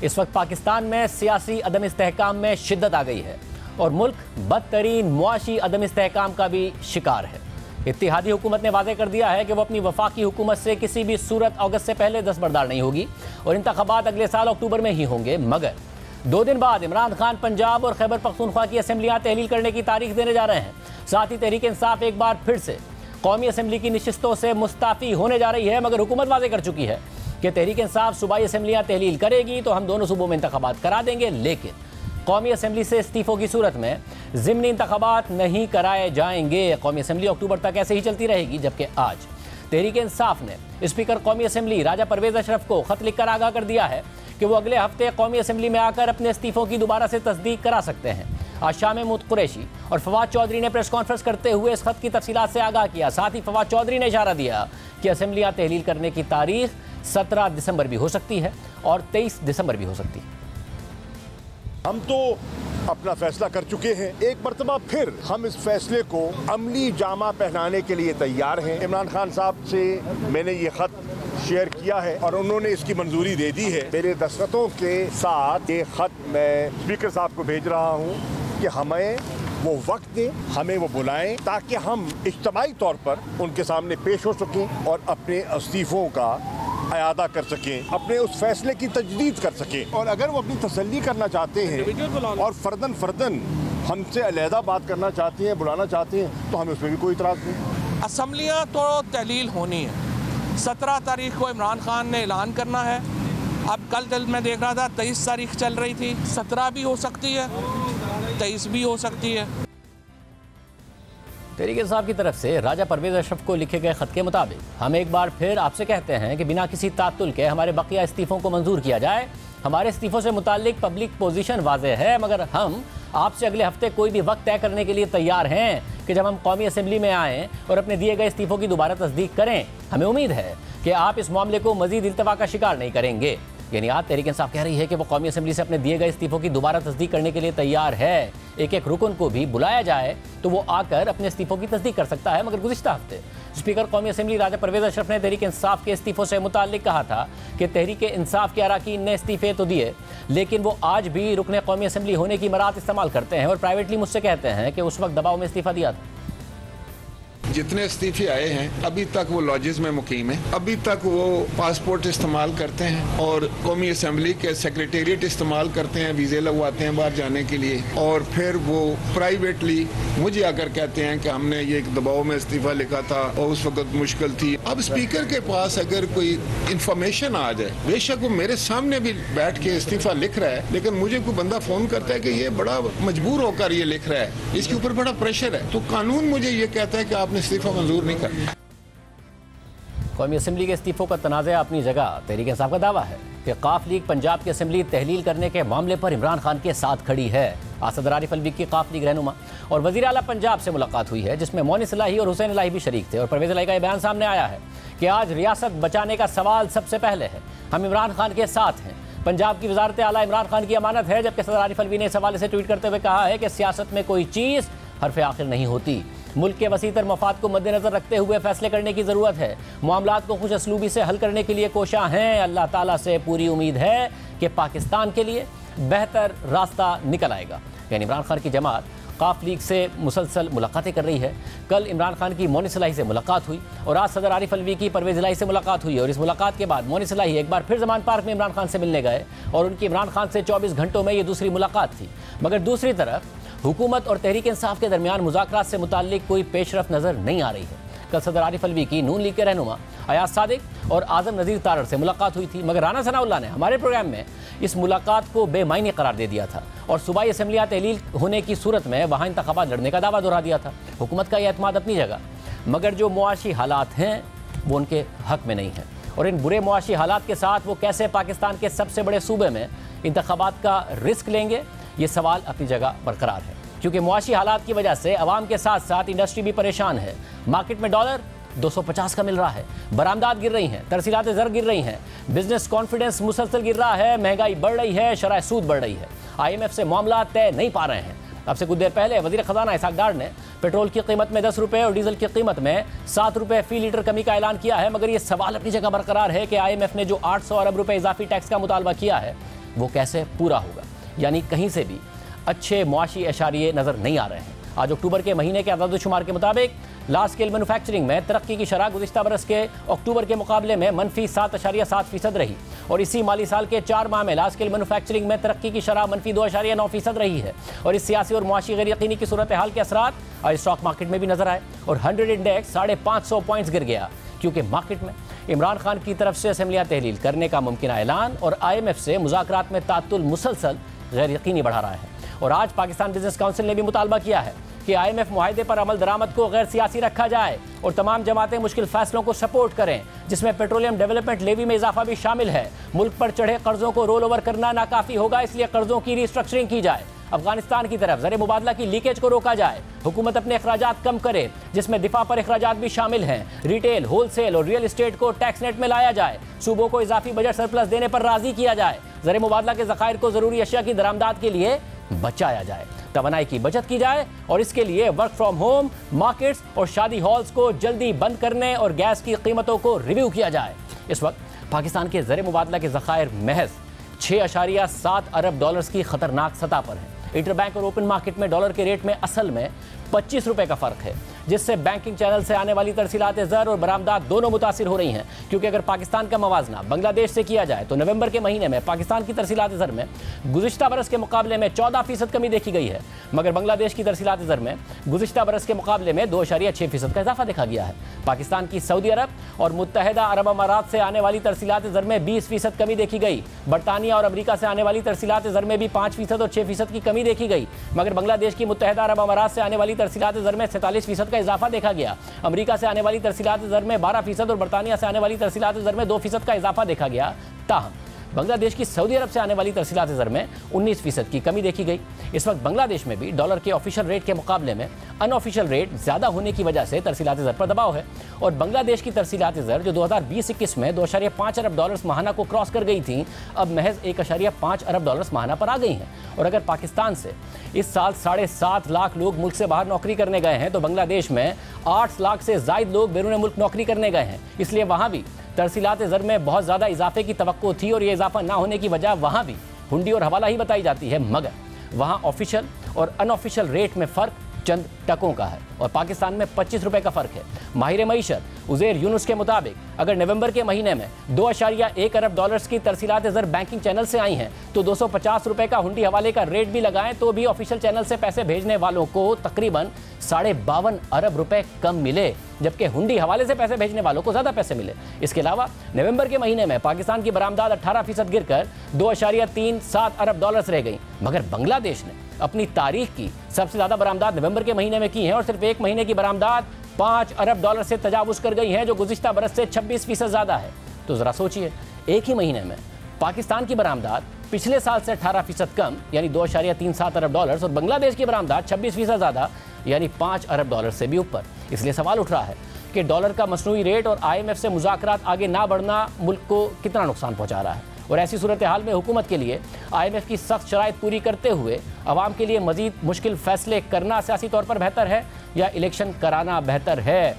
इस वक्त पाकिस्तान में सियासी अदम इस्तेहकाम में शिद्दत आ गई है और मुल्क बदतरीन मुआशी अदम इस्तेहकाम का भी शिकार है। इत्तेहादी हुकूमत ने वाज़ेह कर दिया है कि वो अपनी वफाकी हुकूमत से किसी भी सूरत अगस्त से पहले दस्तबरदार नहीं होगी और इंतखाबात अगले साल अक्टूबर में ही होंगे। मगर 2 दिन बाद इमरान खान पंजाब और खैबर पख्तूनख्वा की असम्बलियाँ तहलील करने की तारीख देने जा रहे हैं। साथ ही तहरीक इंसाफ एक बार फिर से कौमी असम्बली की नशिस्तों से मुस्ताफ़ी होने जा रही है। मगर हुकूमत वाज़ेह कर चुकी है कि तहरीक इंसाफ सूबाई असम्बलियाँ तहलील करेगी तो हम दोनों सूबों में इंतखाबात करा देंगे, लेकिन कौमी असम्बली से इस्तीफ़ों की सूरत में ज़िमनी इंतखाबात नहीं कराए जाएंगे। कौमी असम्बली अक्टूबर तक ऐसे ही चलती रहेगी। जबकि आज तहरीक इंसाफ ने स्पीकर कौमी असम्बली राजा परवेज़ अशरफ को ख़त लिखकर आगाह कर दिया है कि वो अगले हफ्ते कौमी असम्बली में आकर अपने इस्तीफ़ों की दोबारा से तस्दीक करा सकते हैं। आज शाम महमूद कुरैशी और फवाद चौधरी ने प्रेस कॉन्फ्रेंस करते हुए इस खत की तफसीलात से आगाह किया। साथ ही फवाद चौधरी ने इशारा दिया कि असम्बलियाँ तहलील करने की तारीख 17 दिसंबर भी हो सकती है और 23 दिसंबर भी हो सकती है। हम तो अपना फैसला कर चुके हैं। एक मरतबा फिर हम इस फैसले को अमली जामा पहनाने के लिए तैयार हैं। इमरान खान साहब से मैंने ये खत शेयर किया है और उन्होंने इसकी मंजूरी दे दी है। मेरे दस्तखतों के साथ ये खत मैं स्पीकर साहब को भेज रहा हूँ कि हमें वो वक्त दें, हमें वो बुलाएं ताकि हम इज्तिमाई तौर पर उनके सामने पेश हो सकें और अपने इस्तीफ़ों का अयादा कर सकें, अपने उस फैसले की तजदीद कर सकें। और अगर वो अपनी तसल्ली करना चाहते हैं और फर्दन हमसे अलहदा बात करना चाहते हैं, बुलाना चाहते हैं, तो हमें उसमें भी कोई इतराज़ नहीं। असम्बलियाँ तो तहलील होनी है। 17 तारीख को इमरान खान ने ऐलान करना है। अब कल मैं देख रहा था 23 तारीख चल रही थी, 17 भी हो सकती है, 23 भी हो सकती है। तहरीक इंसाफ की तरफ से राजा परवेज़ अशरफ को लिखे गए खत के मुताबिक हम एक बार फिर आपसे कहते हैं कि बिना किसी तात्तुल के हमारे बकिया इस्तीफ़ों को मंजूर किया जाए। हमारे इस्तीफ़ों से मुताल्लिक पब्लिक पोजीशन वाज़ेह है, मगर हम आपसे अगले हफ्ते कोई भी वक्त तय करने के लिए तैयार हैं कि जब हम कौमी असम्बली में आएँ और अपने दिए गए इस्तीफ़ों की दोबारा तस्दीक करें। हमें उम्मीद है कि आप इस मामले को मज़ीद इल्तवा का शिकार नहीं करेंगे। यानी आज तहरीक इंसाफ कह रही है कि वो कौमी असम्बली से अपने दिए गए इस्तीफ़ों की दोबारा तस्दीक करने के लिए तैयार है। एक एक रुकन को भी बुलाया जाए तो वो आकर अपने इस्तीफ़ों की तस्दीक कर सकता है। मगर गुज़िश्ता हफ्ते स्पीकर कौमी असम्बली राजा परवेज़ अशरफ ने तहरीक इंसाफ के इस्तीफ़ों से मुताल्लिक कहा था कि तहरीक इंसाफ के अरकान ने इस्तीफ़े तो दिए, लेकिन वो आज भी रुकने कौमी असम्बली होने की मरात इस्तेमाल करते हैं और प्राइवेटली मुझसे कहते हैं कि उस वक्त दबाव में इस्तीफ़ा दिया था। जितने इस्तीफे आए हैं अभी तक वो लॉजेस में मुकीम है, अभी तक वो पासपोर्ट इस्तेमाल करते हैं और कौमी असम्बली के सेक्रेटेरिएट इस्तेमाल करते हैं, वीज़े लगवाते हैं बाहर जाने के लिए, और फिर वो प्राइवेटली मुझे आकर कहते हैं कि हमने ये एक दबाव में इस्तीफा लिखा था और उस वक्त मुश्किल थी। अब स्पीकर के पास अगर कोई इंफॉर्मेशन आ जाए, बेशक वो मेरे सामने भी बैठ के इस्तीफा लिख रहा है, लेकिन मुझे कोई बंदा फ़ोन करता है कि ये बड़ा मजबूर होकर ये लिख रहा है, इसके ऊपर बड़ा प्रेशर है, तो कानून मुझे ये कहता है कि आपने इस्तीफा मंजूर नहीं करना। कौमी असम्बली के इस्तीफ़ों का तनाज़ा अपनी जगह। तहरीक इंसाफ का दावा है कि काफ लीग पंजाब की असम्बली तहलील करने के मामले पर इमरान खान के साथ खड़ी है। आज सदर आरिफ अलवी की काफ लीग रहनुमा और वज़ीर आला पंजाब से मुलाकात हुई है, जिसमें मोनिस इलाही और हुसैन इलाही भी शरीक थे। और परवेज़ इलाही का यह बयान सामने आया है कि आज रियासत बचाने का सवाल सबसे पहले है, हम इमरान खान के साथ हैं। पंजाब की वज़ारत आला इमरान खान की अमानत है। जबकि सदर आरिफ अलवी ने इस हवाले से ट्वीट करते हुए कहा है कि सियासत में कोई चीज़ हरफ आखिर नहीं होती। मुल्क के वसीतर मफाद को मद्देनज़र रखते हुए फैसले करने की ज़रूरत है। मामलात को खुश असलूबी से हल करने के लिए कोशा हैं। अल्लाह ताला से पूरी उम्मीद है कि पाकिस्तान के लिए बेहतर रास्ता निकल आएगा। यानी इमरान खान की जमात काफ लीग से मुसलसल मुलाकातें कर रही है। कल इमरान खान की मोनिस इलाही से मुलाकात हुई और आज सदर आरिफ अलवी की परवेज़ इलाही से मुलाकात हुई। और इस मुलाकात के बाद मोनिस इलाही एक बार फिर जमान पार्क में इमरान खान से मिलने गए और उनकी इमरान खान से 24 घंटों में ये दूसरी मुलाकात थी। मगर दूसरी तरफ हुकूमत और तहरीक इंसाफ के दरमियान मुज़ाकरात से मुताल्लिक कोई पेशरफ नज़र नहीं आ रही है। कल सदर आरिफ अलवी की नून लीग के रहनुमा अयाज सादिक और आज़म नज़ीर तारड़ से मुलाकात हुई थी, मगर राना सनाउल्लाह ने हमारे प्रोग्राम में इस मुलाकात को बेमायने करार दे दिया था और सूबाई असम्बलियाँ तहलील होने की सूरत में वहाँ इंतखाबात लड़ने का दावा दोहरा दिया था। हुकूमत का यह एतमाद अपनी जगह, मगर जो मुआशी हालात हैं वो उनके हक़ में नहीं हैं और इन बुरे मुआशी हालात के साथ वो कैसे पाकिस्तान के सबसे बड़े सूबे में इंतखाबात का रिस्क लेंगे, ये सवाल अपनी जगह बरकरार है। क्योंकि मुआशी हालात की वजह से अवाम के साथ साथ इंडस्ट्री भी परेशान है। मार्केट में डॉलर 250 का मिल रहा है, बरामदात गिर रही हैं, तरसीलात ज़र गिर रही हैं, बिजनेस कॉन्फिडेंस मुसलसल गिर रहा है, महंगाई बढ़ रही है, शरह सूद बढ़ रही है। IMF से मामला तय नहीं पा रहे हैं। अब से कुछ देर पहले वज़ीर ख़जाना इसहाक़ डार ने पेट्रोल की कीमत में 10 रुपये और डीजल की कीमत में 7 रुपये फ़ी लीटर कमी का ऐलान किया है। मगर ये सवाल अपनी जगह बरकरार है कि IMF ने जो 800 अरब रुपये इजाफी टैक्स का मुतालबा किया है, वो कैसे पूरा होगा, यानी कहीं से भी अच्छे मुआशी इशारे नज़र नहीं आ रहे हैं। आज अक्टूबर के महीने के आदाद-ओ-शुमार के मुताबिक लार्ज स्केल मैन्युफैक्चरिंग में तरक्की की शरह गुज़िश्ता बरस के अक्टूबर के मुकाबले में मनफी 7.7% रही और इसी माली साल के 4 माह में लार्ज स्केल मैन्युफैक्चरिंग में तरक्की की शरह मनफी 2.9% रही है। और इस सियासी और मुआशी गैर यकीनी की सूरत हाल के असरात आज स्टॉक मार्केट में भी नजर आए और 100 इंडेक्स 550 पॉइंट्स गिर गया, क्योंकि मार्केट में इमरान खान की तरफ से असेंबलियाँ तहलील करने का मुमकिन ऐलान और IMF से मुज़ाकरात में तातुल मुसलसल गैर यकीनी बढ़ा रहा है। और आज पाकिस्तान बिजनेस काउंसिल ने भी मुतालबा किया है कि IMF मुआहदे पर अमल दरामद को गैर सियासी रखा जाए और तमाम जमातें मुश्किल फैसलों को सपोर्ट करें, जिसमें पेट्रोलियम डेवलपमेंट लेवी में इजाफा भी शामिल है। मुल्क पर चढ़े कर्जों को रोल ओवर करना नाकाफी होगा, इसलिए कर्जों की रिस्ट्रक्चरिंग की जाए। अफगानिस्तान की तरफ ज़र मुबादला की लीकेज को रोका जाए। हुकूमत अपने अखराजात कम करे, जिसमें दिफा पर अखराजात भी शामिल हैं। रिटेल, होलसेल और रियल एस्टेट को टैक्स नेट में लाया जाए। सूबों को इजाफी बजट सरप्लस देने पर राजी किया जाए। ज़र मुबादला के ज़खायर को ज़रूरी अशिया की दरामदात के लिए बचाया जाए। तवानाई की बचत की जाए और इसके लिए वर्क फ्रॉम होम, मार्केट्स और शादी हॉल्स को जल्दी बंद करने और गैस की कीमतों को रिव्यू किया जाए। इस वक्त पाकिस्तान के ज़र मुबादला के ज़खायर महज 6.7 अरब डॉलर्स की खतरनाक सतह पर है। इंटरबैंक और ओपन मार्केट में डॉलर के रेट में असल में 25 रुपए का फ़र्क है, जिससे बैंकिंग चैनल से आने वाली तरसीलात ज़र और बरामदात दोनों मुतासिर हो रही हैं। क्योंकि अगर पाकिस्तान का मवाजना बांग्लादेश से किया जाए तो नवंबर के महीने में पाकिस्तान की तरसीलात ज़र में गुज़िश्ता बरस के मुकाबले में 14% कमी देखी गई है, मगर बांग्लादेश की तरसीलात ज़र में गुज़िश्ता बरस के मुकाबले में 2.6% का इजाफा देखा गया है। पाकिस्तान की सऊदी अरब और मुत्तहिदा अरब अमारात से आने वाली तरसीलात ज़र में 20% कमी देखी गई। बरतानिया और अमरीका से आने वाली तरसीलात ज़र में भी 5% और 6% की कमी देखी गई, मगर बांग्लादेश की मुत्तहिदा अरब अमारात से आने वाली तरसीलात ज़र में 47% का इजाफा देखा गया। अमरीका से आने वाली तरसीलात ज़र में 12% और बरतानिया से आने वाली तरसीलात ज़र में 2% का इजाफा देखा गया। ताहम बांग्लादेश की सऊदी अरब से आने वाली तरसीलात ज़र में 19% की कमी देखी गई। इस वक्त बांग्लादेश में भी डॉलर के ऑफिशियल रेट के मुकाबले में अनऑफिशियल रेट ज़्यादा होने की वजह से तरसीलात ज़र पर दबाव है और बांग्लादेश की तरसीलात ज़र जो 2020-21 में 2.5 अरब डॉलर्स माहाना को क्रॉस कर गई थी, अब महज 1.5 अरब डॉलर्स माहाना पर आ गई हैं। और अगर पाकिस्तान से इस साल 7.5 लाख लोग मुल्क से बाहर नौकरी करने गए हैं, तो बांग्लादेश में 8 लाख से ज़ायद लोग बैरून मुल्क नौकरी करने गए हैं। इसलिए वहाँ भी तरसीलात ज़र में बहुत ज़्यादा इजाफे की तवक्को थी और ये इजाफा ना होने की वजह वहाँ भी हुंडी और हवाला ही बताई जाती है, मगर वहाँ ऑफिशियल और अनऑफिशियल रेट में फ़र्क चंद टकों का है और पाकिस्तान में 25 रुपए का फ़र्क है। माहिर मईशत उज़ैर यूनुस के मुताबिक अगर नवंबर के महीने में 2.1 अरब डॉलर्स की तरसीलात ज़र बैंकिंग चैनल से आई हैं, तो 250 रुपए का हुंडी हवाले का रेट भी लगाएं तो भी ऑफिशियल चैनल से पैसे भेजने वालों को तकरीबन 52.5 अरब रुपए कम मिले, जबकि हुंडी हवाले से पैसे भेजने वालों को ज़्यादा पैसे मिले। इसके अलावा नवंबर के महीने में पाकिस्तान की बरामदात 18% गिरकर 2.37 अरब डॉलर्स रह गई, मगर बांग्लादेश ने अपनी तारीख की सबसे ज़्यादा बरामदात नवंबर के महीने में की हैं और सिर्फ एक महीने की बरामदात 5 अरब डॉलर से तजावुज़ कर गई हैं, जो गुज़िश्ता बरस से 26% ज़्यादा है। तो ज़रा सोचिए, एक ही महीने में पाकिस्तान की बरामदात पिछले साल से 18% कम यानी 2.37 अरब डॉलर्स और बांग्लादेश की बरामदात 26% ज़्यादा यानी 5 अरब डॉलर से भी ऊपर। इसलिए सवाल उठ रहा है कि डॉलर का मसनूई रेट और IMF से मुज़ाकरात आगे ना बढ़ना मुल्क को कितना नुकसान पहुँचा रहा है। और ऐसी सूरत हाल में हुकूमत के लिए IMF की सख्त शराइत पूरी करते हुए अवाम के लिए मज़ीद मुश्किल फ़ैसले करना सियासी तौर पर बेहतर है या इलेक्शन कराना बेहतर है।